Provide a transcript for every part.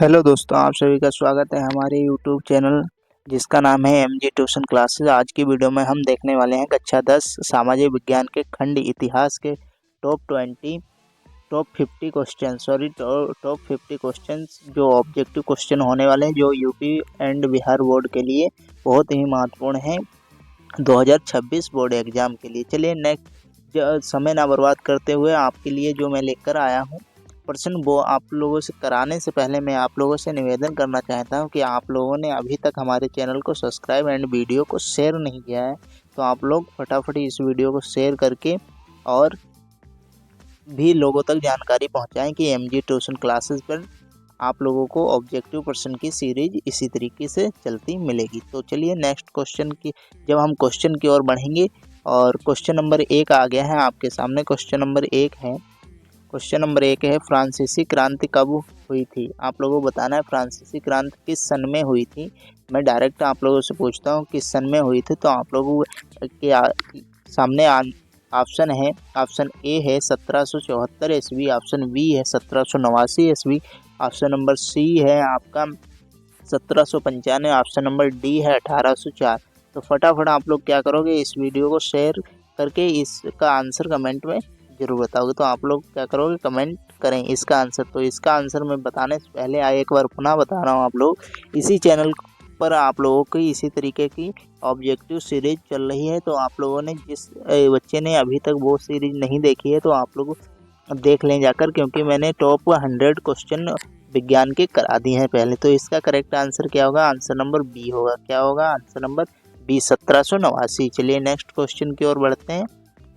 Hello दोस्तों, आप सभी का स्वागत है हमारे यूट्यूब चैनल जिसका नाम है एमजी ट्यूशन क्लासेस। आज की वीडियो में हम देखने वाले हैं कक्षा 10 सामाजिक विज्ञान के खंड इतिहास के टॉप 50 क्वेश्चन जो ऑब्जेक्टिव क्वेश्चन होने वाले हैं, जो यूपी एंड बिहार बोर्ड के लिए बहुत ही महत्वपूर्ण है 2026 बोर्ड एग्जाम के लिए। चलिए नेक्स्ट, समय ना बर्बाद करते हुए आपके लिए जो मैं लेकर आया हूँ प्रश्न, वो आप लोगों से कराने से पहले मैं आप लोगों से निवेदन करना चाहता हूं कि आप लोगों ने अभी तक हमारे चैनल को सब्सक्राइब एंड वीडियो को शेयर नहीं किया है, तो आप लोग फटाफट इस वीडियो को शेयर करके और भी लोगों तक जानकारी पहुंचाएं कि एमजी ट्यूशन क्लासेस पर आप लोगों को ऑब्जेक्टिव प्रश्न की सीरीज इसी तरीके से चलती मिलेगी। तो चलिए नेक्स्ट क्वेश्चन की, जब हम क्वेश्चन की ओर बढ़ेंगे, और क्वेश्चन नंबर 1 आ गया है आपके सामने। क्वेश्चन नंबर एक है, फ्रांसीसी क्रांति कब हुई थी? आप लोगों को बताना है फ्रांसीसी क्रांति किस सन में हुई थी। मैं डायरेक्ट आप लोगों से पूछता हूँ किस सन में हुई थी, तो आप लोगों के सामने ऑप्शन है। ऑप्शन ए है 1774 ईस्वी, ऑप्शन बी है 1789 ईस्वी, ऑप्शन नंबर सी है आपका 1795, ऑप्शन नंबर डी है 1804। तो फटाफट आप लोग क्या करोगे, इस वीडियो को शेयर करके इसका आंसर कमेंट में जरूर बताओगे। तो आप लोग क्या करोगे, कमेंट करें इसका आंसर। तो इसका आंसर मैं बताने से पहले एक बार पुनः बता रहा हूँ, आप लोग इसी चैनल पर आप लोगों की इसी तरीके की ऑब्जेक्टिव सीरीज चल रही है। तो आप लोगों ने जिस बच्चे ने अभी तक वो सीरीज नहीं देखी है, तो आप लोग देख लें जाकर, क्योंकि मैंने टॉप 100 क्वेश्चन विज्ञान के करा दिए हैं पहले। तो इसका करेक्ट आंसर क्या होगा? आंसर नंबर बी होगा। क्या होगा? Answer number B, 1789। चलिए नेक्स्ट क्वेश्चन की ओर बढ़ते हैं।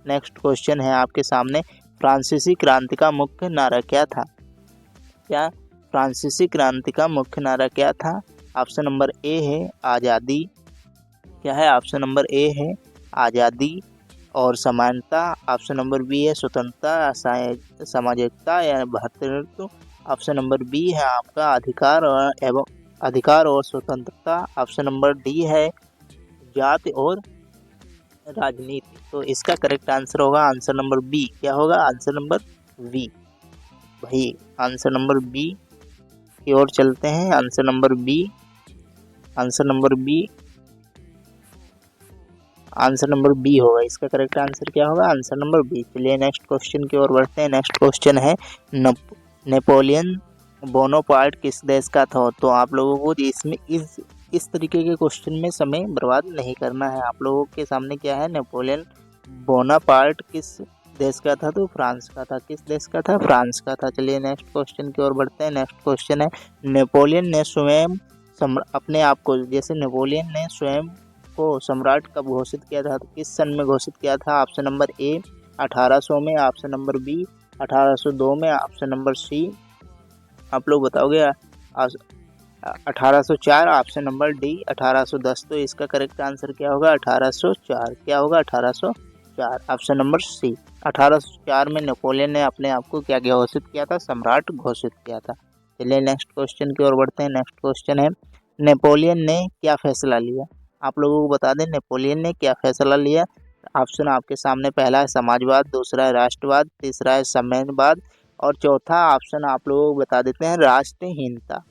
नेक्स्ट क्वेश्चन है आपके सामने, फ्रांसीसी क्रांति का मुख्य नारा क्या था? क्या फ्रांसीसी क्रांति का मुख्य नारा क्या था? ऑप्शन नंबर ए है आज़ादी। क्या है? ऑप्शन नंबर ए है आज़ादी और समानता। ऑप्शन नंबर बी है स्वतंत्रता, सामाजिकता या भ्रातृत्व। ऑप्शन नंबर बी है आपका अधिकार और स्वतंत्रता। ऑप्शन नंबर डी है जाति और राजनीति। तो इसका करेक्ट आंसर होगा आंसर नंबर बी। क्या होगा? Answer number B. भाई आंसर नंबर बी की ओर चलते हैं। Answer number B, answer number B, answer number B होगा। इसका करेक्ट आंसर क्या होगा? Answer number B. चलिए नेक्स्ट क्वेश्चन की ओर बढ़ते हैं। नेक्स्ट क्वेश्चन है, नेपोलियन बोनापार्ट किस देश का था? तो आप लोगों को इसमें इस तरीके के क्वेश्चन में समय बर्बाद नहीं करना है। आप लोगों के सामने क्या है, नेपोलियन बोनापार्ट किस देश का था? तो फ्रांस का था। किस देश का था? फ्रांस का था। चलिए नेक्स्ट क्वेश्चन की ओर बढ़ते हैं। नेक्स्ट क्वेश्चन है, नेपोलियन ने स्वयं अपने आप को, जैसे नेपोलियन ने स्वयं को सम्राट कब घोषित किया था? तो किस सन में घोषित किया था? ऑप्शन नंबर ए 1800 में, ऑप्शन नंबर बी 1802 में, ऑप्शन नंबर सी आप लोग बताओगे 1804, ऑप्शन नंबर डी 1810। तो इसका करेक्ट आंसर क्या होगा? 1804। क्या होगा? 1804। ऑप्शन नंबर सी 1804 में नेपोलियन ने अपने आप को क्या घोषित किया था? सम्राट घोषित किया था। चलिए नेक्स्ट क्वेश्चन की ओर बढ़ते हैं। नेक्स्ट क्वेश्चन है, नेपोलियन ने क्या फैसला लिया? आप लोगों को बता दें नेपोलियन ने क्या फैसला लिया। ऑप्शन आपके सामने, पहला है समाजवाद, दूसरा है राष्ट्रवाद, तीसरा है साम्यवाद और चौथा ऑप्शन आप लोगों को बता देते हैं राष्ट्रहीनता।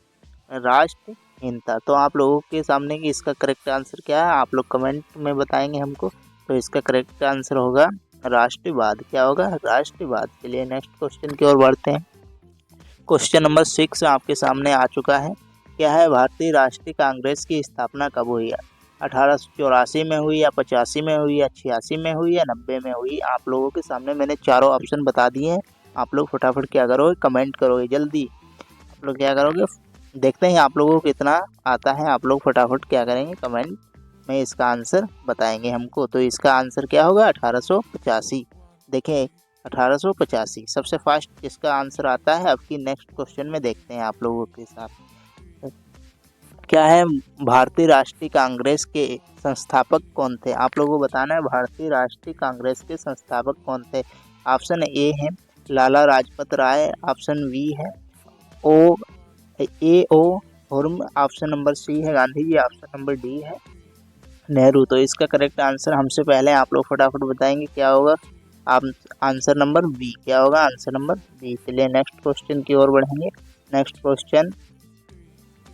राष्ट्रहीनता। तो आप लोगों के सामने कि इसका करेक्ट आंसर क्या है, आप लोग कमेंट में बताएंगे हमको। तो इसका करेक्ट आंसर होगा राष्ट्रवाद। क्या होगा? राष्ट्रवाद। चलिए नेक्स्ट क्वेश्चन की ओर बढ़ते हैं। क्वेश्चन नंबर 6 आपके सामने आ चुका है। क्या है, भारतीय राष्ट्रीय कांग्रेस की स्थापना कब हुई है? 1884 में हुई, या 85 में हुई, या 86 में हुई, या 90 में हुई? आप लोगों के सामने मैंने चारों ऑप्शन बता दिए हैं। आप लोग फटाफट क्या करोगे, कमेंट करोगे जल्दी। आप लोग क्या करोगे, देखते हैं आप लोगों को कितना आता है। आप लोग फटाफट क्या करेंगे, कमेंट में इसका आंसर बताएंगे हमको। तो इसका आंसर क्या होगा? 1885। देखें 1885 सबसे फास्ट किसका आंसर आता है। अब की नेक्स्ट क्वेश्चन में देखते हैं आप लोगों के साथ। क्या है, भारतीय राष्ट्रीय कांग्रेस के संस्थापक कौन थे? आप लोगों को बताना है भारतीय राष्ट्रीय कांग्रेस के संस्थापक कौन थे। ऑप्शन ए है लाला लाजपत राय, ऑप्शन बी है ओ हुर्म, ऑप्शन नंबर सी है Gandhi ji, option number D है नेहरू। तो इसका करेक्ट आंसर हमसे पहले आप लोग फटाफट बताएंगे क्या होगा। आप आंसर नंबर बी। क्या होगा? Answer number B. चलिए नेक्स्ट क्वेश्चन की ओर बढ़ेंगे। Next question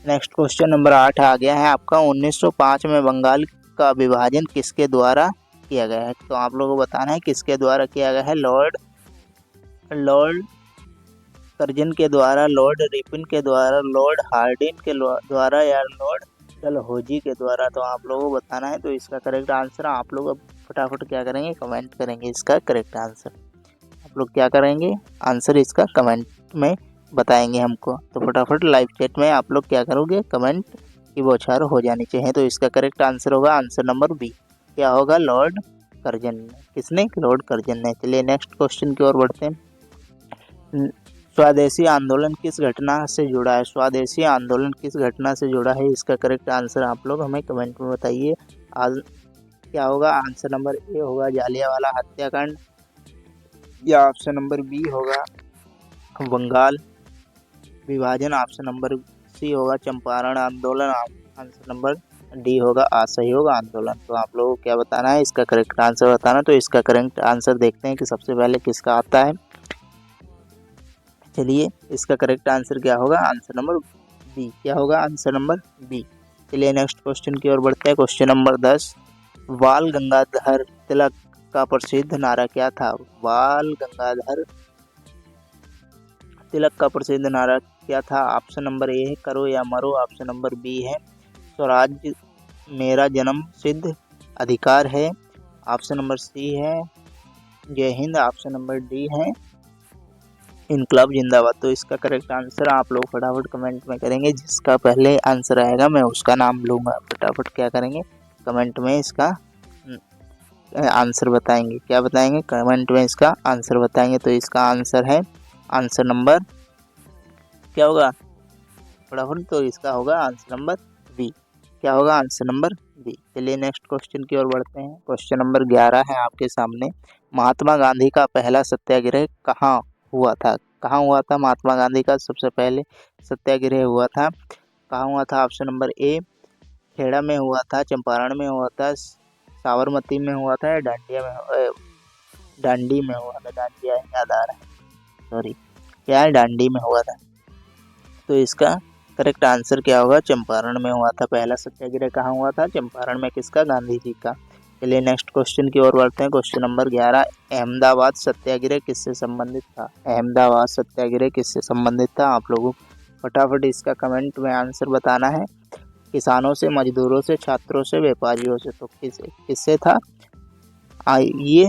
next question number 8 आ गया है आपका। 1905 में बंगाल का विभाजन किसके द्वारा किया गया है? तो आप लोगों को बताना है किसके द्वारा किया गया है। लॉर्ड कर्जन के द्वारा, लॉर्ड रिपन के द्वारा, लॉर्ड हार्डिन के द्वारा या लॉर्ड डलहौजी के द्वारा। तो आप लोगों को बताना है। तो इसका करेक्ट आंसर आप लोग अब फटाफट क्या करेंगे, कमेंट करेंगे इसका करेक्ट आंसर। आप लोग क्या करेंगे, आंसर इसका कमेंट में बताएंगे हमको। तो फटाफट लाइव चैट में आप लोग क्या करोगे, कमेंट की बौछार हो जानी चाहिए। तो इसका करेक्ट आंसर होगा आंसर नंबर बी। क्या होगा, लॉर्ड कर्जन ने। किसने, लॉर्ड कर्जन ने। चलिए नेक्स्ट क्वेश्चन की ओर बढ़ते हैं। स्वदेशी आंदोलन किस घटना से जुड़ा है? स्वदेशी आंदोलन किस घटना से जुड़ा है? इसका करेक्ट आंसर आप लोग हमें कमेंट में बताइए। आज क्या होगा, आंसर नंबर ए होगा जालियांवाला हत्याकांड, या ऑप्शन नंबर बी होगा बंगाल विभाजन, ऑप्शन नंबर सी होगा चंपारण आंदोलन, आंसर नंबर डी होगा असहयोग आंदोलन। तो आप लोगों को क्या बताना है, इसका करेक्ट आंसर बताना। तो इसका करेक्ट आंसर देखते हैं कि सबसे पहले किसका आता है। चलिए इसका करेक्ट आंसर क्या होगा, आंसर नंबर बी। क्या होगा, आंसर नंबर बी। चलिए नेक्स्ट क्वेश्चन की ओर बढ़ते हैं। क्वेश्चन नंबर 10, बाल गंगाधर तिलक का प्रसिद्ध नारा क्या था? बाल गंगाधर तिलक का प्रसिद्ध नारा क्या था? ऑप्शन नंबर ए है करो या मरो, ऑप्शन नंबर बी है स्वराज्य मेरा जन्म सिद्ध अधिकार है, ऑप्शन नंबर सी है जय हिंद, ऑप्शन नंबर डी है इनकलाब जिंदाबाद। तो इसका करेक्ट आंसर आप लोग फटाफट कमेंट में करेंगे। जिसका पहले आंसर आएगा मैं उसका नाम लूँगा। फटाफट क्या करेंगे, कमेंट में इसका आंसर बताएंगे। क्या बताएंगे, कमेंट में इसका आंसर बताएंगे। तो इसका आंसर है आंसर नंबर क्या होगा फटाफट, तो इसका होगा आंसर नंबर बी। क्या होगा, आंसर नंबर बी। चलिए नेक्स्ट क्वेश्चन की ओर बढ़ते हैं। क्वेश्चन नंबर 11 है आपके सामने। महात्मा गांधी का पहला सत्याग्रह कहाँ हुआ था? कहाँ हुआ था महात्मा गांधी का सबसे पहले सत्याग्रह हुआ था? कहाँ हुआ था? ऑप्शन नंबर ए खेड़ा में हुआ था, चंपारण में हुआ था, साबरमती में हुआ था, या डांडी में हुआ था। डांडिया याद आ रहा है, सॉरी क्या है, डांडी में हुआ था। तो इसका करेक्ट आंसर क्या होगा, चंपारण में हुआ था। पहला सत्याग्रह कहाँ हुआ था? चंपारण में। किसका? गांधी जी का। चलिए नेक्स्ट क्वेश्चन की ओर बढ़ते हैं। क्वेश्चन नंबर 11, अहमदाबाद सत्याग्रह किससे संबंधित था? अहमदाबाद सत्याग्रह किससे संबंधित था? आप लोगों फटाफट इसका कमेंट में आंसर बताना है। किसानों से, मजदूरों से, छात्रों से, व्यापारियों से। तो किससे था ये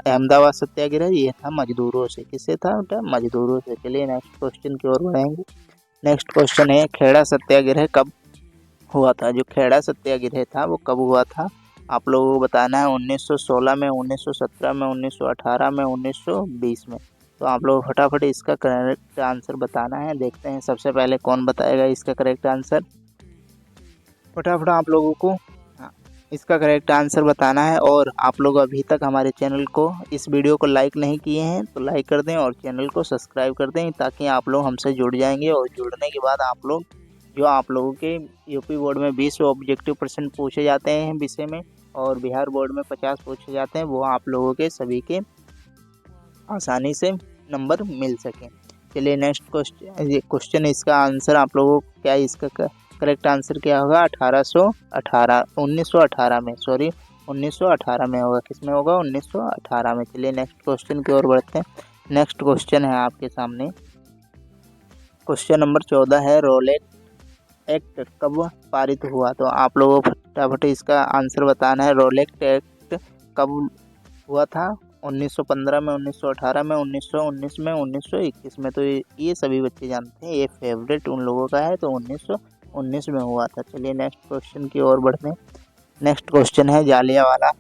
अहमदाबाद सत्याग्रह? ये था मजदूरों से। किससे था बेटा? मजदूरों से। चलिए नेक्स्ट क्वेश्चन की ओर बढ़ेंगे। नेक्स्ट क्वेश्चन है खेड़ा सत्याग्रह कब हुआ था? जो खेड़ा सत्याग्रह था वो कब हुआ था? आप लोगों को बताना है 1916 में, 1917 में, 1918 में, 1920 में। तो आप लोग फटाफट इसका करेक्ट आंसर बताना है। देखते हैं सबसे पहले कौन बताएगा इसका करेक्ट आंसर। फटाफट आप लोगों को इसका करेक्ट आंसर बताना है। और आप लोग अभी तक हमारे चैनल को, इस वीडियो को लाइक नहीं किए हैं तो लाइक कर दें और चैनल को सब्सक्राइब कर दें, ताकि आप लोग हमसे जुड़ जाएंगे। और जुड़ने के बाद आप लोग, जो आप लोगों के यूपी बोर्ड में 20 ऑब्जेक्टिव प्रश्न पूछे जाते हैं विषय में, और बिहार बोर्ड में 50 पूछे जाते हैं, वो आप लोगों के सभी के आसानी से नंबर मिल सकें। चलिए नेक्स्ट क्वेश्चन इसका आंसर आप लोगों को क्या, इसका करेक्ट आंसर क्या होगा? 1918 में, सॉरी 1918 में होगा। किस में होगा? 1918 में। चलिए नेक्स्ट क्वेश्चन की ओर बढ़ते हैं। नेक्स्ट क्वेश्चन है आपके सामने। क्वेश्चन नंबर 14 है, रोलेट एक्ट कब पारित हुआ? तो आप लोगों को फटाफट इसका आंसर बताना है। रोलेट एक्ट कब हुआ था? 1915 में, 1918 में, 1919 में, 1921 में। तो ये सभी बच्चे जानते हैं, ये फेवरेट उन लोगों का है। तो 1919 में हुआ था। चलिए नेक्स्ट क्वेश्चन की ओर बढ़ते हैं। नेक्स्ट क्वेश्चन है, जालियांवाला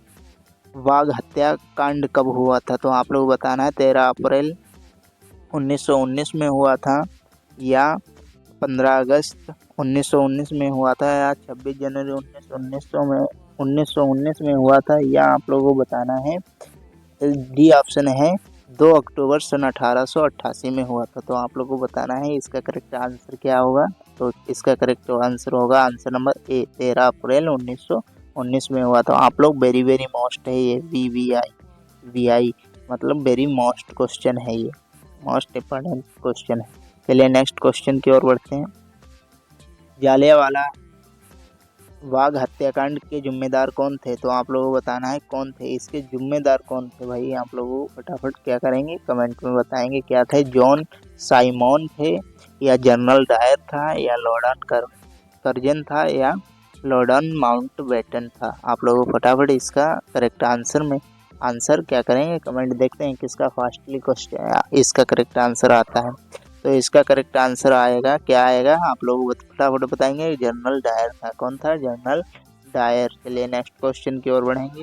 बाग हत्याकांड कब हुआ था? तो आप लोग बताना है 13 अप्रैल 1919 में हुआ था, या 15 अगस्त 1919 में हुआ था, या 26 जनवरी 1919 में हुआ था, या आप लोगों को बताना है डी ऑप्शन है 2 अक्टूबर सन 1888 में हुआ था। तो आप लोगों को बताना है इसका करेक्ट आंसर क्या होगा। तो इसका करेक्ट आंसर होगा आंसर नंबर ए, 13 अप्रैल 1919 में हुआ था। आप लोग वेरी वेरी मोस्ट है ये, वी मतलब वेरी मोस्ट क्वेश्चन है ये, मोस्ट इम्पोर्टेंट क्वेश्चन है। चलिए नेक्स्ट क्वेश्चन की ओर बढ़ते हैं। जालियांवाला बाग हत्याकांड के जिम्मेदार कौन थे? तो आप लोगों को बताना है कौन थे, इसके जिम्मेदार कौन थे भाई। आप लोगों फटाफट क्या करेंगे, कमेंट में बताएंगे क्या थे। जॉन साइमन थे, या जनरल डायर था, या लॉर्डन कर्जन था, या लॉर्डन माउंटबेटन था। आप लोगों फटाफट इसका करेक्ट आंसर क्या करेंगे, कमेंट देखते हैं किसका फास्टली क्वेश्चन इसका करेक्ट आंसर आता है। तो इसका करेक्ट आंसर आएगा, क्या आएगा आप लोग फटाफट बताएंगे, जनरल डायर था। कौन था? General Dyer. चलिए नेक्स्ट क्वेश्चन की ओर बढ़ेंगे।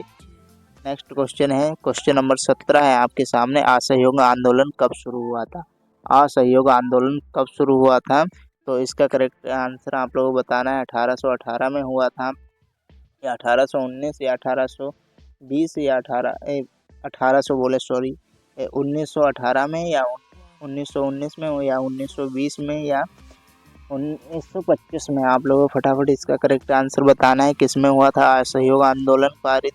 नेक्स्ट क्वेश्चन है, क्वेश्चन नंबर 17 है आपके सामने। असहयोग आंदोलन कब शुरू हुआ था? असहयोग आंदोलन कब शुरू हुआ था? तो इसका करेक्ट आंसर आप लोगों को बताना है। 1818 में हुआ था, या 1819, या 1820, या 1800 बोले सॉरी 1918 में, या 1919 में, या 1920 में, या 1925 में। आप लोगों को फटाफट इसका करेक्ट आंसर बताना है, किस में हुआ था असहयोग आंदोलन पारित,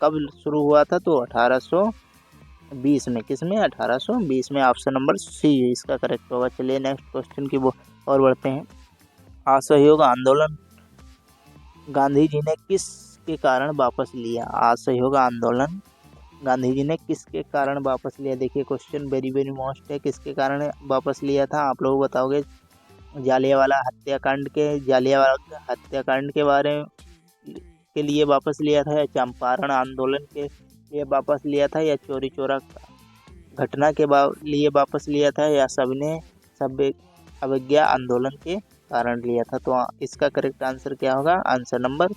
कब शुरू हुआ था? तो 1820 में। किस में? 1820 में। ऑप्शन नंबर सी इसका करेक्ट होगा। चलिए नेक्स्ट क्वेश्चन की और बढ़ते हैं। असहयोग आंदोलन गांधी जी ने किस के कारण वापस लिया? असहयोग आंदोलन गांधी जी ने किसके कारण वापस लिया? देखिए क्वेश्चन वेरी वेरी मोस्ट है, किसके कारण वापस लिया था? आप लोग बताओगे जालियांवाला हत्याकांड के बारे के लिए वापस लिया था, या चंपारण आंदोलन के लिए वापस लिया था, या चोरी चोरा घटना के लिए वापस लिया था, या सब अवज्ञा आंदोलन के कारण लिया था? तो इसका करेक्ट आंसर क्या होगा? आंसर नंबर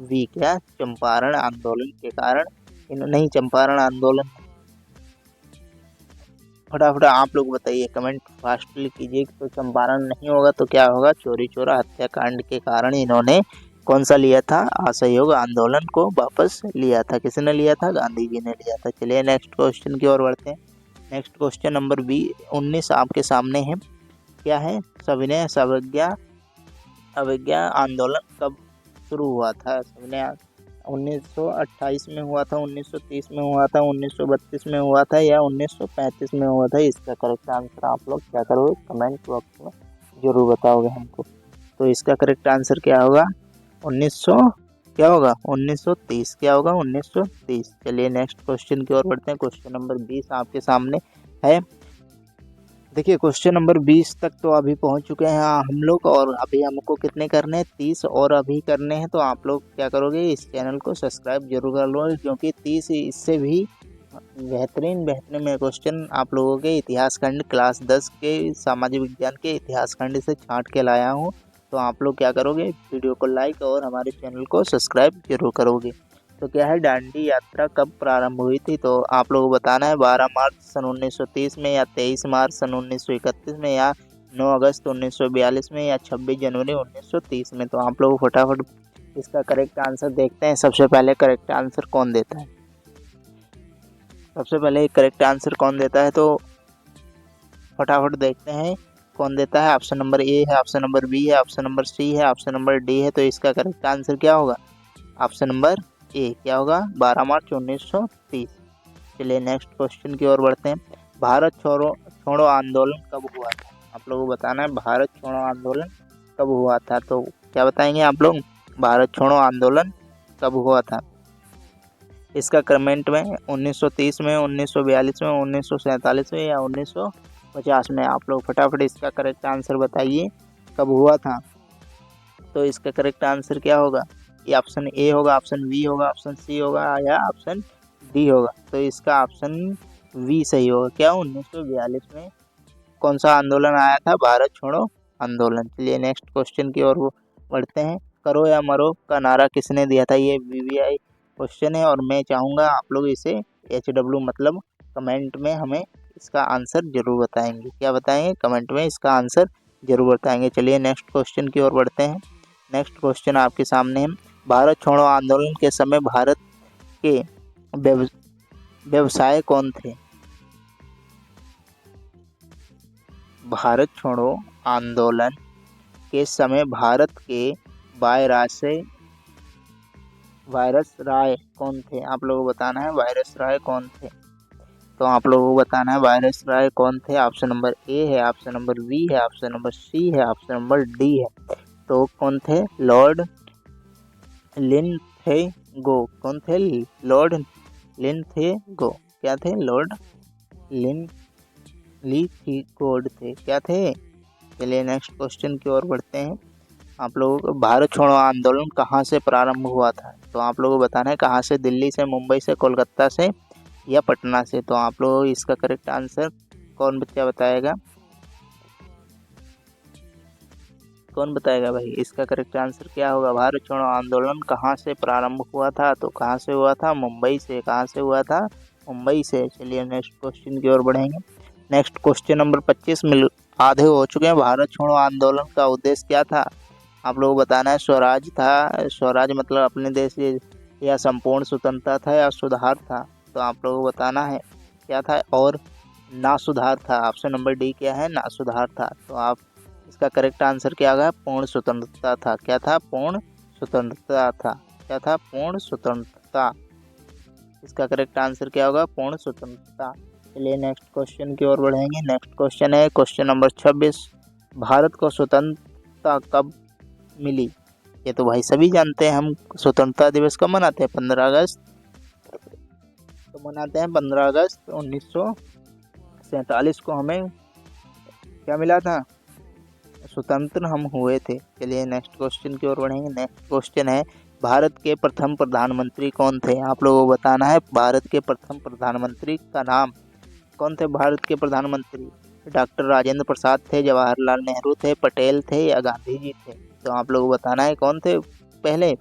बी, क्या? चंपारण आंदोलन के कारण। नहीं, चंपारण आंदोलन। फटाफट आप लोग बताइए, कमेंट फास्टली कीजिए। तो चंपारण नहीं होगा तो क्या होगा? चोरी चोरा हत्याकांड के कारण इन्होंने कौन सा लिया था? असहयोग आंदोलन को वापस लिया था। किसने लिया था? गांधी जी ने लिया था। चलिए नेक्स्ट क्वेश्चन की ओर बढ़ते हैं। नेक्स्ट क्वेश्चन नंबर 19 आपके सामने है। क्या है? सविनय अवज्ञा आंदोलन कब शुरू हुआ था? सविनय 1928 में हुआ था, 1930 में हुआ था, 1932 में हुआ था, या 1935 में हुआ था? इसका करेक्ट आंसर आप लोग क्या करोगे, कमेंट बॉक्स में जरूर बताओगे हमको। तो इसका करेक्ट आंसर क्या होगा? 1900 क्या होगा? 1930। क्या होगा? 1930। चलिए नेक्स्ट क्वेश्चन की ओर बढ़ते हैं। क्वेश्चन नंबर 20 आपके सामने है। देखिए क्वेश्चन नंबर 20 तक तो अभी पहुंच चुके हैं हम लोग, और अभी हमको कितने करने हैं? 30 और अभी करने हैं। तो आप लोग क्या करोगे, इस चैनल को सब्सक्राइब जरूर कर लो, क्योंकि 30 इससे भी बेहतरीन में क्वेश्चन आप लोगों के इतिहास खंड क्लास 10 के सामाजिक विज्ञान के इतिहास खंड से छांट के लाया हूँ। तो आप लोग क्या करोगे, वीडियो को लाइक और हमारे चैनल को सब्सक्राइब जरूर करोगे। तो क्या है, दांडी यात्रा कब प्रारंभ हुई थी? तो आप लोगों को बताना है 12 मार्च सन 1930 में, या 23 मार्च सन 1931 में, या 9 अगस्त 1942 में, या 26 जनवरी 1930 में। तो आप लोग फटाफट इसका करेक्ट आंसर देखते हैं। सबसे पहले करेक्ट आंसर कौन देता है? सबसे पहले करेक्ट आंसर कौन देता है? तो फटाफट देखते हैं कौन देता है। ऑप्शन नंबर ए है, ऑप्शन नंबर बी है, ऑप्शन नंबर सी है, ऑप्शन नंबर डी है। तो इसका करेक्ट आंसर क्या होगा? Option number A. क्या होगा? 12 मार्च 1930। चलिए नेक्स्ट क्वेश्चन की ओर बढ़ते हैं। भारत छोड़ो आंदोलन कब हुआ था? आप लोगों को बताना है भारत छोड़ो आंदोलन कब हुआ था। तो क्या बताएंगे आप लोग? भारत छोड़ो आंदोलन कब हुआ था? इसका कमेंट में 1930 में, 1942 में, 1947 में, या 1950 में। आप लोग फटाफट इसका करेक्ट आंसर बताइए, कब हुआ था? तो इसका करेक्ट आंसर क्या होगा? ये ऑप्शन ए होगा, ऑप्शन बी होगा, ऑप्शन सी होगा, या ऑप्शन डी होगा? तो इसका ऑप्शन वी सही होगा। क्या? 1942 में कौन सा आंदोलन आया था? भारत छोड़ो आंदोलन। चलिए नेक्स्ट क्वेश्चन की ओर बढ़ते हैं। करो या मरो का नारा किसने दिया था? ये वीवीआई क्वेश्चन है, और मैं चाहूँगा आप लोग इसे HW मतलब कमेंट में हमें इसका आंसर जरूर बताएंगे। क्या बताएंगे? कमेंट में इसका आंसर जरूर बताएंगे। चलिए नेक्स्ट क्वेश्चन की ओर बढ़ते हैं। नेक्स्ट क्वेश्चन आपके सामने है। भारत छोड़ो आंदोलन के समय भारत के व्यवसाय कौन थे? भारत छोड़ो आंदोलन के समय भारत के वायरस राय कौन थे? आप लोगों को बताना है वायरस राय कौन थे। तो आप लोगों को बताना है वायरस राय कौन थे। ऑप्शन नंबर ए है, ऑप्शन नंबर बी है, ऑप्शन नंबर सी है, ऑप्शन नंबर डी है। तो कौन थे? लॉर्ड लिनथेगो। कौन थे? लॉर्ड लिनथेगो। क्या थे? लॉर्ड लिनथेगो थे। क्या थे? चलिए नेक्स्ट क्वेश्चन की ओर बढ़ते हैं। आप लोगों को भारत छोड़ो आंदोलन कहाँ से प्रारंभ हुआ था? तो आप लोगों को बताना है कहाँ से, दिल्ली से, मुंबई से, कोलकाता से या पटना से। तो आप लोग इसका करेक्ट आंसर कौन बच्चा बताएगा? कौन बताएगा भाई? इसका करेक्ट आंसर क्या होगा? भारत छोड़ो आंदोलन कहाँ से प्रारंभ हुआ था? तो कहाँ से हुआ था? मुंबई से। कहाँ से हुआ था? मुंबई से। चलिए नेक्स्ट क्वेश्चन की ओर बढ़ेंगे। नेक्स्ट क्वेश्चन नंबर 25 में आधे हो चुके हैं। भारत छोड़ो आंदोलन का उद्देश्य क्या था? आप लोगों को बताना है। स्वराज था। स्वराज मतलब अपने देश या संपूर्ण स्वतंत्रता था या सुधार था? तो आप लोगों को बताना है क्या था। और ना सुधार था। ऑप्शन नंबर डी क्या है? ना सुधार था। तो आप इसका करेक्ट आंसर क्या होगा? पूर्ण स्वतंत्रता था। क्या था? पूर्ण स्वतंत्रता था। क्या था? पूर्ण स्वतंत्रता। इसका करेक्ट आंसर क्या होगा? पूर्ण स्वतंत्रता। चलिए नेक्स्ट क्वेश्चन की ओर बढ़ेंगे। नेक्स्ट क्वेश्चन है क्वेश्चन नंबर 26। भारत को स्वतंत्रता कब मिली? ये तो भाई सभी जानते हैं। हम स्वतंत्रता दिवस कब मनाते हैं? 15 अगस्त। तो मनाते हैं 15 अगस्त 1947 को हमें क्या मिला था? स्वतंत्र हम हुए थे। चलिए नेक्स्ट क्वेश्चन की ओर बढ़ेंगे। नेक्स्ट क्वेश्चन है भारत के प्रथम प्रधानमंत्री कौन थे? आप लोगों को बताना है भारत के प्रथम प्रधानमंत्री का नाम। कौन थे भारत के प्रधानमंत्री? डॉक्टर राजेंद्र प्रसाद थे, जवाहरलाल नेहरू थे, पटेल थे या गांधी जी थे? तो आप लोगों को बताना है कौन थे पहले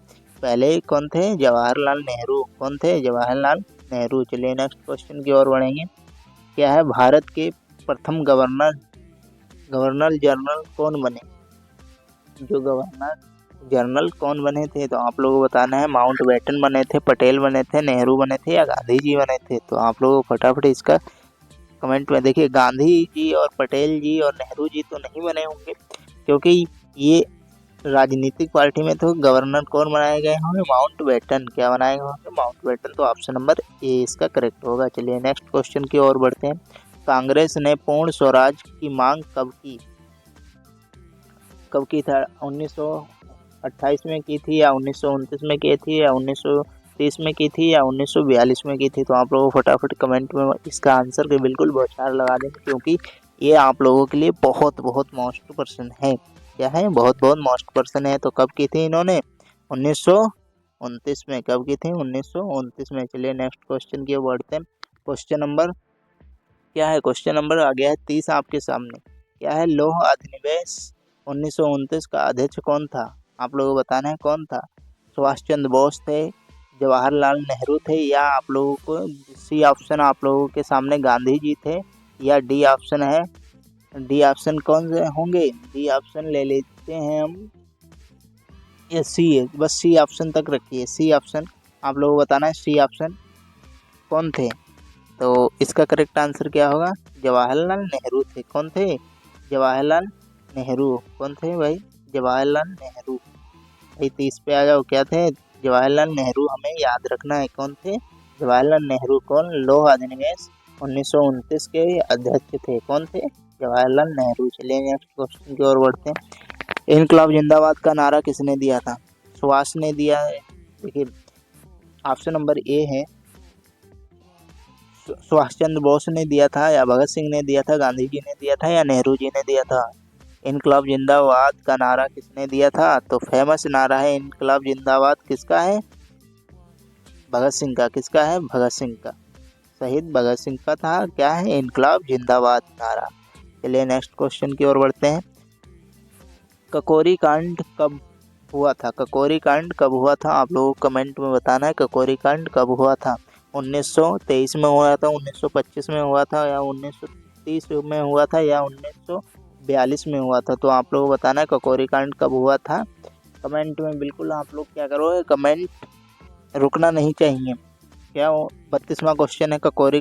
कौन थे? जवाहरलाल नेहरू। कौन थे? जवाहरलाल नेहरू। चलिए नेक्स्ट क्वेश्चन की ओर बढ़ेंगे। क्या है? भारत के प्रथम गवर्नर जनरल कौन बने? जो गवर्नर जनरल कौन बने थे? तो आप लोगों को बताना है माउंटबेटन बने थे, पटेल बने थे, नेहरू बने थे या गांधी जी बने थे? तो आप लोगों को फटाफट इसका कमेंट में देखिए। गांधी जी और पटेल जी और नेहरू जी तो नहीं बने होंगे, क्योंकि ये राजनीतिक पार्टी में तो गवर्नर कौन बनाए गए होंगे? माउंटबेटन। क्या बनाए गए होंगे? माउंटबेटन। तो ऑप्शन नंबर ए इसका करेक्ट होगा। चलिए नेक्स्ट क्वेश्चन की ओर बढ़ते हैं। कांग्रेस ने पूर्ण स्वराज की मांग कब की? था? 1928 में की थी या 1929 में की थी या 1930 में की थी या 1942 में की थी? तो आप लोगों को फटाफट कमेंट में इसका आंसर के बिल्कुल बौछार लगा दें, क्योंकि ये आप लोगों के लिए बहुत बहुत मोस्ट पर्सन है। क्या है? बहुत बहुत मोस्ट पर्सन है। तो कब की थी इन्होंने? 1929 में। कब की थी? 1929 में। चलिए नेक्स्ट क्वेश्चन की ओर बढ़ते हैं। क्वेश्चन नंबर क्या है? क्वेश्चन नंबर आ गया है 30 आपके सामने। क्या है? लौह अधिनिवेश 1929 का अध्यक्ष कौन था? आप लोगों को बताना है कौन था? सुभाष चंद्र बोस थे, जवाहरलाल नेहरू थे या आप लोगों को सी ऑप्शन आप लोगों के सामने गांधी जी थे या डी ऑप्शन है? डी ऑप्शन कौन से होंगे? डी ऑप्शन ले लेते हैं हम। ये सी है, बस सी ऑप्शन तक रखिए। सी ऑप्शन आप लोगों को बताना है सी ऑप्शन कौन थे? तो इसका करेक्ट आंसर क्या होगा? जवाहरलाल नेहरू थे। कौन थे? जवाहरलाल नेहरू। कौन थे भाई? जवाहरलाल नेहरू। भाई 30 पे आ जाओ। क्या थे? जवाहरलाल नेहरू। हमें याद रखना है कौन थे? जवाहरलाल नेहरू। कौन? लौह अधिनिवेश 1929 के अध्यक्ष थे। कौन थे? जवाहरलाल नेहरू। चलिए नेक्स्ट क्वेश्चन की ओर बढ़ते हैं। इनकलाब जिंदाबाद का नारा किसने दिया था? सुभाष ने दिया है। देखिए ऑप्शन नंबर ए है सुभाष चंद्र बोस ने दिया था या भगत सिंह ने दिया था, गांधी जी ने दिया था या नेहरू जी ने दिया था? इनकलाब जिंदाबाद का नारा किसने दिया था? तो फेमस नारा है इनकलाब जिंदाबाद किसका है? भगत सिंह का। किसका है? भगत सिंह का। शहीद भगत सिंह का था। क्या है? इनकलाब जिंदाबाद नारा। चलिए नेक्स्ट क्वेश्चन की ओर बढ़ते हैं। ककोरी कांड कब हुआ था? ककोरी कांड कब हुआ था? आप लोगों को कमेंट में बताना है ककोरी कांड कब हुआ था। 1923 में हुआ था, 1925 में हुआ था या 1930 में हुआ था या 1942 में हुआ था? तो आप लोगों को बताना है ककोरी कांड कब हुआ था। कमेंट में बिल्कुल आप लोग क्या करोगे? कमेंट रुकना नहीं चाहिए। क्या 32वां क्वेश्चन है काकोरी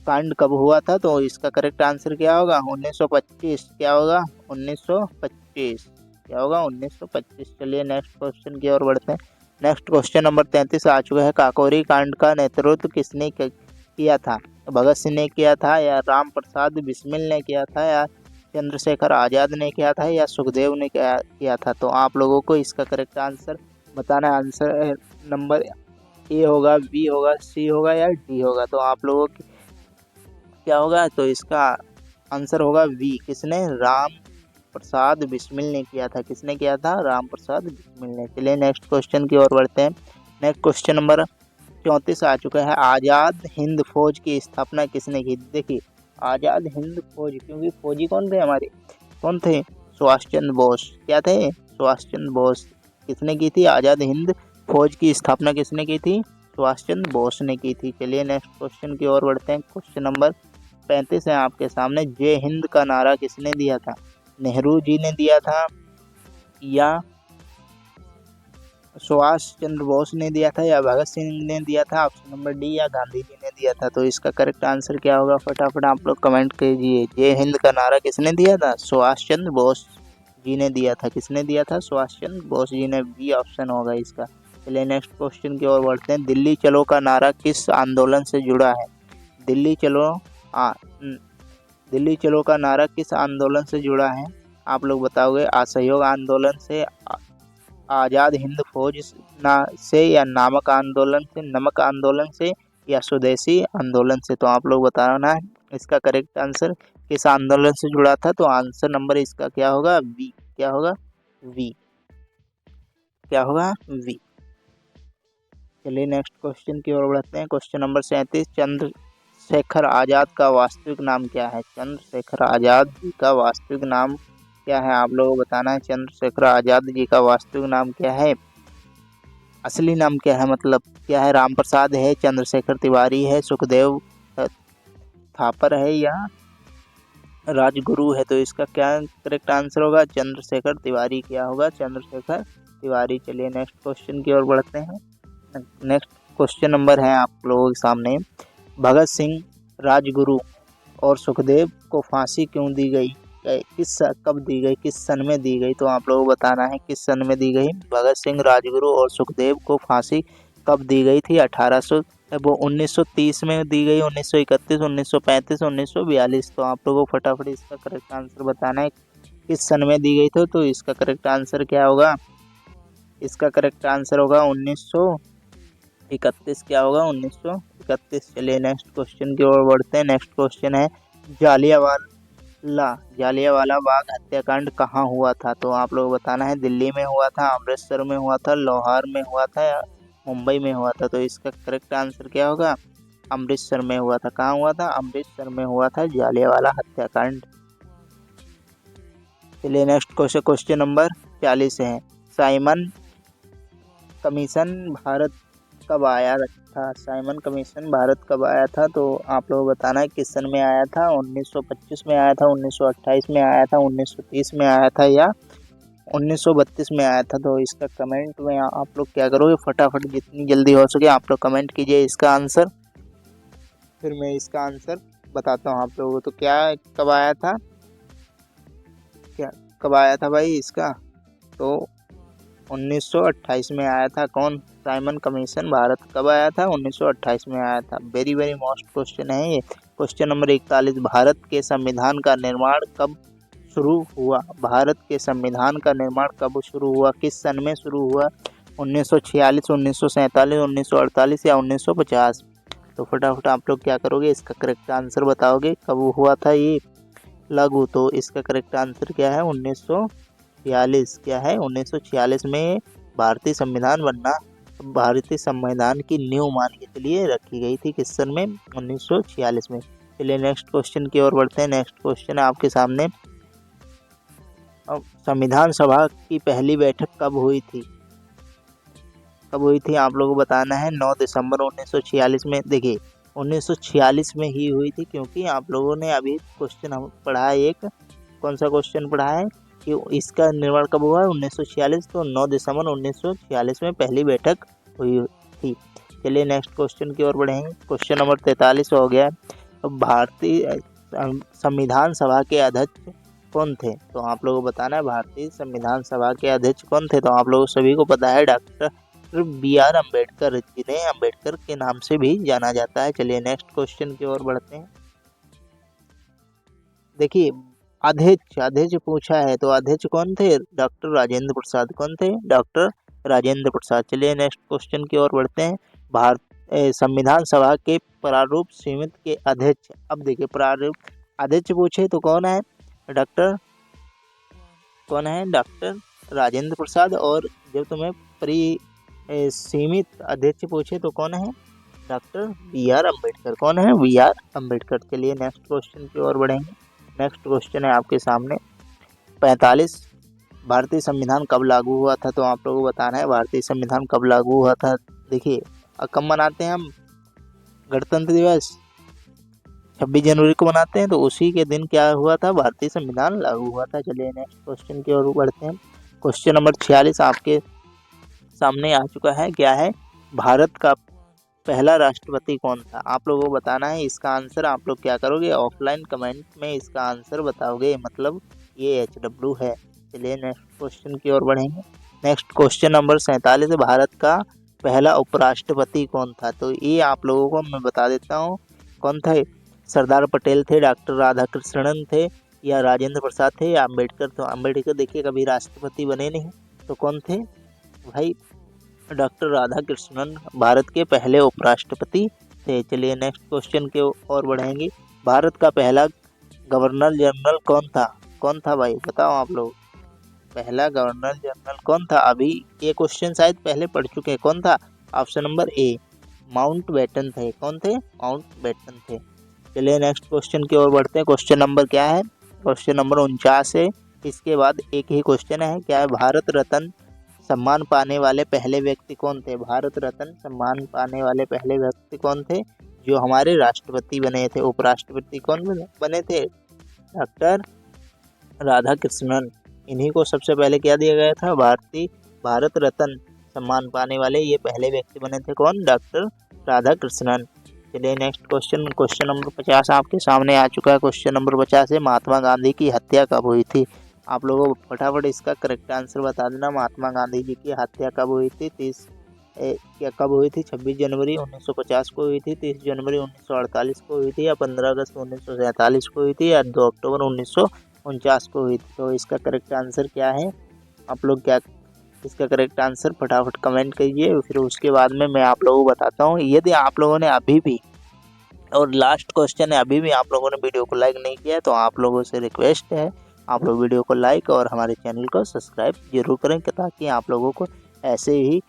कांड कब हुआ था? तो इसका करेक्ट आंसर क्या होगा? 1925। क्या होगा? 1925। क्या होगा? 1925। चलिए नेक्स्ट क्वेश्चन की ओर बढ़ते हैं। नेक्स्ट क्वेश्चन नंबर 33 आ चुका है। काकोरी कांड का नेतृत्व किसने किया था? भगत सिंह ने किया था या राम प्रसाद बिस्मिल ने किया था या चंद्रशेखर आज़ाद ने किया था या सुखदेव ने किया था। तो आप लोगों को इसका करेक्ट आंसर बताना है। आंसर नंबर ए होगा, बी होगा, सी होगा या डी होगा। तो आप लोगों की क्या होगा, तो इसका आंसर होगा बी। किसने? राम प्रसाद बिस्मिल ने किया था। किसने किया था? राम प्रसाद बिस्मिल ने। चलिए नेक्स्ट क्वेश्चन की ओर बढ़ते हैं। नेक्स्ट क्वेश्चन नंबर 34 आ चुका है। आज़ाद हिंद फौज की स्थापना किसने की? देखिए आज़ाद हिंद फौज, क्योंकि फौजी कौन थे हमारे? कौन थे? सुभाष चंद्र बोस। क्या थे? सुभाष चंद्र बोस। किसने की थी? आज़ाद हिंद फौज की स्थापना किसने की थी? सुभाष चंद्र बोस ने की थी। चलिए नेक्स्ट क्वेश्चन की ओर बढ़ते हैं। क्वेश्चन नंबर 35 है आपके सामने। जय हिंद का नारा किसने दिया था? नेहरू जी ने दिया था या सुभाष चंद्र बोस ने दिया था या भगत सिंह ने दिया था? ऑप्शन नंबर डी, या गांधी जी ने दिया था। तो इसका करेक्ट आंसर क्या होगा? फटाफट आप लोग कमेंट कीजिए। जय हिंद का नारा किसने दिया था? सुभाष चंद्र बोस जी ने दिया था। किसने दिया था? सुभाष चंद्र बोस जी ने। बी ऑप्शन होगा इसका। चलिए नेक्स्ट क्वेश्चन की ओर बढ़ते हैं। दिल्ली चलो का नारा किस आंदोलन से जुड़ा है? दिल्ली चलो दिल्ली चलो का नारा किस आंदोलन से जुड़ा है? आप लोग बताओगे। असहयोग आंदोलन से, आज़ाद हिंद फौज से, या नामक आंदोलन से, नमक आंदोलन से, या स्वदेशी आंदोलन से। तो आप लोग बताना है इसका करेक्ट आंसर किस आंदोलन से जुड़ा था। तो आंसर नंबर इसका क्या होगा? वी। क्या होगा? वी। क्या होगा? वी। चलिए नेक्स्ट क्वेश्चन की ओर बढ़ते हैं। Question number 37। चंद्रशेखर आज़ाद का वास्तविक नाम क्या है? चंद्रशेखर आज़ाद जी का वास्तविक नाम क्या है? आप लोगों को बताना है चंद्रशेखर आज़ाद जी का वास्तविक नाम क्या है। असली नाम क्या है, मतलब क्या है? राम प्रसाद है, चंद्रशेखर तिवारी है, सुखदेव थापर है, या राजगुरु है। तो इसका क्या करेक्ट आंसर होगा? चंद्रशेखर तिवारी। क्या होगा? चंद्रशेखर तिवारी। चलिए नेक्स्ट क्वेश्चन की ओर बढ़ते हैं। नेक्स्ट क्वेश्चन नंबर है आप लोगों के सामने। भगत सिंह, राजगुरु और सुखदेव को फांसी क्यों दी गई? कब दी गई? किस सन में दी गई? तो आप लोगों को बताना है किस सन में दी गई। भगत सिंह, राजगुरु और सुखदेव को फांसी कब दी गई थी? 1930 में दी गई, 1931, 1935, 1942। तो आप लोगों को फटाफट इसका करेक्ट आंसर बताना है किस सन में दी गई थी। तो इसका करेक्ट आंसर क्या होगा? इसका करेक्ट आंसर होगा 1931। क्या होगा? 1931। चलिए नेक्स्ट क्वेश्चन की ओर बढ़ते हैं। नेक्स्ट क्वेश्चन है जालियांवाला बाग हत्याकांड कहाँ हुआ था? तो आप लोग बताना है दिल्ली में हुआ था, अमृतसर में हुआ था, लाहौर में हुआ था, या मुंबई में हुआ था। तो इसका करेक्ट आंसर क्या होगा? अमृतसर में हुआ था। कहाँ हुआ था? अमृतसर में हुआ था जालियांवाला हत्याकांड। चलिए नेक्स्ट क्वेश्चन नंबर 40 है। साइमन कमीशन भारत कब आया था? साइमन कमीशन भारत कब आया था? तो आप लोग बताना है किस सन में आया था। 1925 में आया था, 1928 में आया था, 1930 में आया था, या 1932 में आया था। तो इसका कमेंट में आप लोग क्या करोगे? फटाफट जितनी जल्दी हो सके आप लोग कमेंट कीजिए इसका आंसर, फिर मैं इसका आंसर बताता हूँ आप लोगों को। तो क्या कब आया था? क्या कब आया था भाई इसका? तो 1928 में आया था। कौन? साइमन कमीशन भारत कब आया था? 1928 में आया था। वेरी वेरी मोस्ट क्वेश्चन है ये। Question number 41। भारत के संविधान का निर्माण कब शुरू हुआ? भारत के संविधान का निर्माण कब शुरू हुआ? किस सन में शुरू हुआ? 1946, 1947, 1948 या 1950? तो फटाफट आप लोग क्या करोगे? इसका करेक्ट आंसर बताओगे कब हुआ था ये लागू। तो इसका करेक्ट आंसर क्या है? 1946। क्या है? 1946 में भारतीय संविधान बनना, भारतीय संविधान की नींव मान के लिए रखी गई थी। किस सन में? 1946 में। चलिए नेक्स्ट क्वेश्चन की ओर बढ़ते हैं। नेक्स्ट क्वेश्चन है आपके सामने। संविधान सभा की पहली बैठक कब हुई थी? कब हुई थी आप लोगों को बताना है। 9 दिसंबर 1946 में। देखिए 1946 में ही हुई थी, क्योंकि आप लोगों ने अभी क्वेश्चन हम पढ़ा है एक, कौन सा क्वेश्चन पढ़ा है कि इसका निर्माण कब हुआ? 1946। तो 9 दिसंबर 1946 में पहली बैठक हुई थी। चलिए नेक्स्ट क्वेश्चन की ओर बढ़ेंगे। क्वेश्चन नंबर 43 हो गया। भारतीय संविधान सभा के अध्यक्ष कौन थे? तो आप लोगों को बताना है भारतीय संविधान सभा के अध्यक्ष कौन थे। तो आप लोगों सभी को पता है डॉक्टर BR अम्बेडकर, जिन्हें अम्बेडकर के नाम से भी जाना जाता है। चलिए नेक्स्ट क्वेश्चन की ओर बढ़ते हैं। देखिए अध्यक्ष अध्यक्ष पूछा है तो अध्यक्ष कौन थे? डॉक्टर राजेंद्र प्रसाद। कौन थे? डॉक्टर राजेंद्र प्रसाद। चलिए नेक्स्ट क्वेश्चन की ओर बढ़ते हैं। भारत संविधान सभा के प्रारूप समिति के अध्यक्ष, अब देखिए प्रारूप अध्यक्ष पूछे तो कौन है? डॉक्टर राजेंद्र प्रसाद। और जब तुम्हें सीमित अध्यक्ष पूछे तो कौन है? Doctor B R Ambedkar. कौन है? B R Ambedkar. चलिए नेक्स्ट क्वेश्चन की ओर बढ़ेंगे। नेक्स्ट क्वेश्चन है आपके सामने 45। भारतीय संविधान कब लागू हुआ था? तो आप लोगों को बताना है भारतीय संविधान कब लागू हुआ था। देखिए कब मनाते हैं हम गणतंत्र दिवस? 26 जनवरी को मनाते हैं, तो उसी के दिन क्या हुआ था? भारतीय संविधान लागू हुआ था। चलिए नेक्स्ट क्वेश्चन की ओर बढ़ते हैं। क्वेश्चन नंबर 46 आपके सामने आ चुका है। क्या है? भारत का पहला राष्ट्रपति कौन था? आप लोगों को बताना है। इसका आंसर आप लोग क्या करोगे? ऑफलाइन कमेंट में इसका आंसर बताओगे, मतलब ये HW है। चलिए नेक्स्ट क्वेश्चन की ओर बढ़ेंगे। Next question number 47। भारत का पहला उपराष्ट्रपति कौन था? तो ये आप लोगों को मैं बता देता हूँ कौन थे। सरदार पटेल थे, डॉक्टर राधाकृष्णन थे, या राजेंद्र प्रसाद थे, या अम्बेडकर। तो अम्बेडकर देखिए कभी राष्ट्रपति बने नहीं, तो कौन थे भाई? डॉक्टर राधाकृष्णन भारत के पहले उपराष्ट्रपति थे। चलिए नेक्स्ट क्वेश्चन के ओर बढ़ेंगे। भारत का पहला गवर्नर जनरल कौन था? कौन था भाई? बताओ आप लोग। पहला गवर्नर जनरल कौन था? अभी ये क्वेश्चन शायद पहले पढ़ चुके हैं। कौन था? ऑप्शन नंबर ए, माउंटबेटन थे। कौन थे? माउंटबेटन थे। चलिए नेक्स्ट क्वेश्चन की ओर बढ़ते हैं। क्वेश्चन नंबर क्या है? क्वेश्चन नंबर 49 है। इसके बाद एक ही क्वेश्चन है। क्या है? भारत रत्न सम्मान पाने वाले पहले व्यक्ति कौन थे? भारत रत्न सम्मान पाने वाले पहले व्यक्ति कौन थे जो हमारे राष्ट्रपति बने थे? उपराष्ट्रपति कौन बने थे? डॉक्टर राधाकृष्णन। इन्हीं को सबसे पहले क्या दिया गया था? भारत रत्न सम्मान पाने वाले ये पहले व्यक्ति बने थे। कौन? डॉक्टर राधाकृष्णन। चलिए नेक्स्ट क्वेश्चन नंबर 50 आपके सामने आ चुका है। क्वेश्चन नंबर 50 है। महात्मा गांधी की हत्या कब हुई थी? आप लोगों को फटाफट इसका करेक्ट आंसर बता देना। महात्मा गांधी जी की हत्या कब हुई थी? 26 जनवरी 1950 को हुई थी, 30 जनवरी 1948 को हुई थी, या 15 अगस्त 1947 को हुई थी, या 2 अक्टूबर 1949 को हुई थी। तो इसका करेक्ट आंसर क्या है? आप लोग क्या इसका करेक्ट आंसर फटाफट कमेंट कीजिए। फिर उसके बाद में मैं आप लोगों को बताता हूँ। यदि आप लोगों ने अभी भी, और लास्ट क्वेश्चन है, अभी भी आप लोगों ने वीडियो को लाइक नहीं किया है, तो आप लोगों से रिक्वेस्ट है आप लोग वीडियो को लाइक और हमारे चैनल को सब्सक्राइब जरूर करें, ताकि आप लोगों को ऐसे ही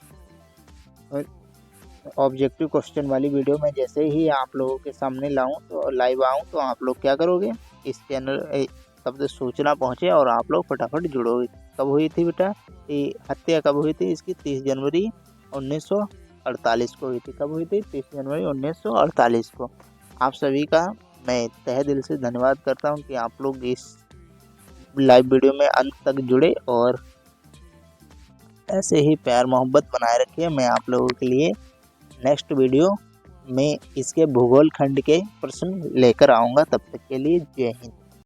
ऑब्जेक्टिव क्वेश्चन वाली वीडियो में जैसे ही आप लोगों के सामने लाऊं तो लाइव आऊं, तो आप लोग क्या करोगे? इस चैनल तब तक सूचना पहुंचे और आप लोग फटाफट जुड़ोगे। कब हुई थी बेटा ये हत्या? कब हुई थी इसकी? 30 जनवरी 1948 को हुई थी। कब हुई थी? 30 जनवरी 1948 को। आप सभी का मैं तहे दिल से धन्यवाद करता हूं कि आप लोग इस लाइव वीडियो में अंत तक जुड़े और ऐसे ही प्यार मोहब्बत बनाए रखिए। मैं आप लोगों के लिए नेक्स्ट वीडियो में इसके भूगोल खंड के प्रश्न लेकर आऊँगा। तब तक के लिए जय हिंद।